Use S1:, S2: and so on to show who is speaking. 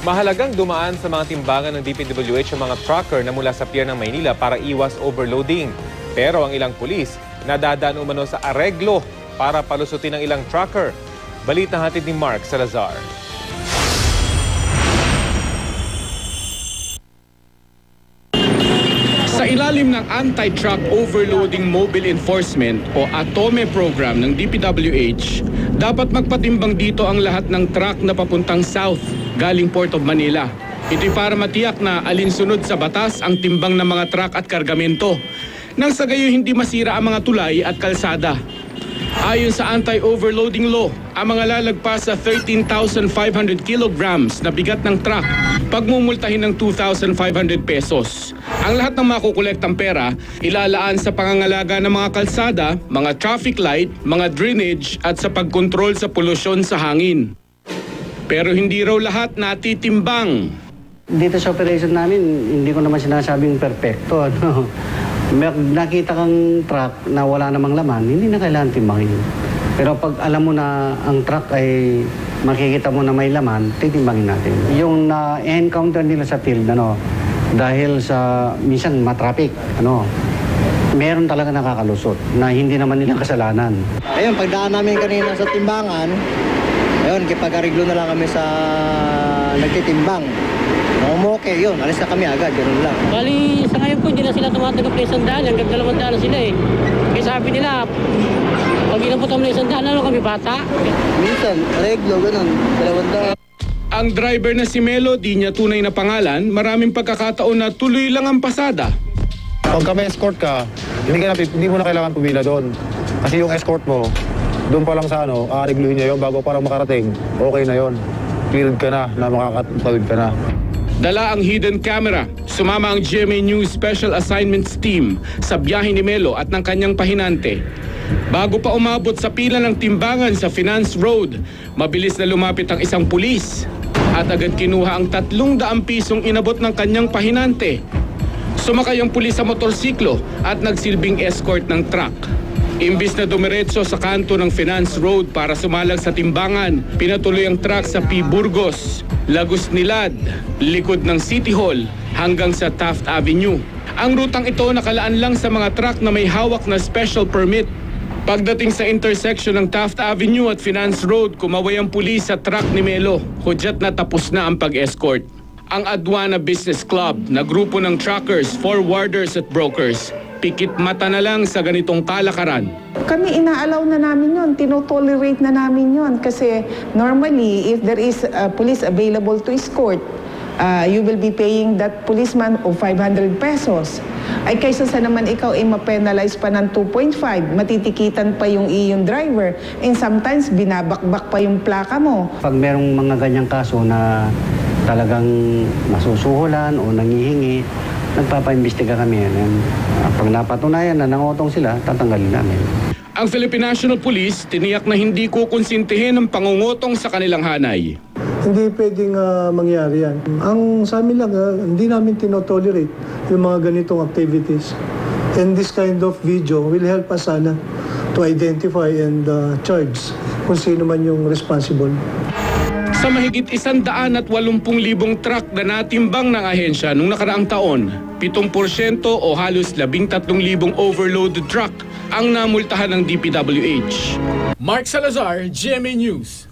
S1: Mahalagang dumaan sa mga timbangan ng DPWH ang mga trucker na mula sa pier ng Maynila para iwas overloading. Pero ang ilang pulis nadadaan umano sa areglo para palusutin ang ilang trucker. Balita hatid ni Mark Salazar.
S2: Sa ilalim ng Anti-Truck Overloading Mobile Enforcement o ATOME program ng DPWH, dapat magpatimbang dito ang lahat ng truck na papuntang south galing Port of Manila. Ito'y para matiyak na alinsunod sa batas ang timbang ng mga truck at kargamento nang sa gayo hindi masira ang mga tulay at kalsada. Ayon sa anti-overloading law, ang mga lalagpas sa 13,500 kilograms na bigat ng truck, pagmumultahin ng 2,500 pesos. Ang lahat ng makukolektang pera, ilalaan sa pangangalaga ng mga kalsada, mga traffic light, mga drainage at sa pagkontrol sa polusyon sa hangin. Pero hindi raw lahat natitimbang.
S3: Dito sa operation namin, hindi ko naman sinasabing perfecto. Nakita kang truck na wala namang laman, hindi na kailangan timbangin. Pero pag alam mo na ang truck ay makikita mo na may laman, titimbangin natin. Yung na-encounter nila sa field, dahil sa minsan matraffic, meron talaga nakakalusot na hindi naman nila kasalanan.
S4: Ayun, pagdaan namin kanina sa timbangan, ayun, kipag-ariglo na lang kami sa nagtitimbang. Okay, yun, alis na kami agad, ganoon lang.
S5: Bali, sa ngayon po, hindi na sila tumatanggap ng 100, hanggang 200 sila eh. Kaya sabi nila, pag inabot kami ng 100, ano kami bata?
S4: Minsan, reglo, ganoon, 200.
S2: Ang driver na si Melo, di niya tunay na pangalan, maraming pagkakataon na tuloy lang ang pasada.
S6: Pag may escort ka, hindi mo na kailangan pumila doon. Kasi yung escort mo, doon pa lang sa aarigluhin niya yun bago parang makarating, okay na yun. Cleared ka na makakatawid ka na.
S2: Dala ang hidden camera, sumama ang GMA News Special Assignments Team sa biyahe ni Melo at ng kanyang pahinante. Bago pa umabot sa pila ng timbangan sa Finance Road, mabilis na lumapit ang isang pulis at agad kinuha ang 300 pisong inabot ng kanyang pahinante. Sumakay ang pulis sa motorsiklo at nagsilbing escort ng truck. Imbis na dumiretso sa kanto ng Finance Road para sumalag sa timbangan, pinatuloy ang truck sa P. Burgos, Lagos Nilad, likod ng City Hall hanggang sa Taft Avenue. Ang rutang ito nakalaan lang sa mga truck na may hawak na special permit. Pagdating sa intersection ng Taft Avenue at Finance Road, kumaway ang pulis sa truck ni Melo. Hudyat na tapos na ang pag-escort. Ang Aduana Business Club na grupo ng truckers, forwarders at brokers, pikit mata na lang sa ganitong kalakaran.
S7: Kami inaalaw na namin yun, tinotolerate na namin yun kasi normally if there is a police available to escort, you will be paying that policeman of 500 pesos. Ay kaysa sa naman ikaw ay ma-penalize pa ng 2.5, matitikitan pa yung iyong driver and sometimes binabakbak pa yung plaka mo.
S3: Pag merong mga ganyang kaso na talagang nasusuhulan o nangihingi, nagpapaimbestiga kami yan. Pag napatunayan na nangotong sila, tatanggalin namin.
S2: Ang Philippine National Police tiniyak na hindi kukonsintihin ang pangungutong sa kanilang hanay.
S8: Hindi pwedeng mangyari yan. Ang sa amin lang, hindi namin tinotolerate yung mga ganitong activities. And this kind of video will help us sana to identify and charge kung sino man yung responsible.
S2: Sa mahigit 180,000 truck na natimbang ng ahensya noong nakaraang taon, 7% o halos 13,000 overloaded truck ang namultahan ng DPWH. Mark Salazar, GMA News.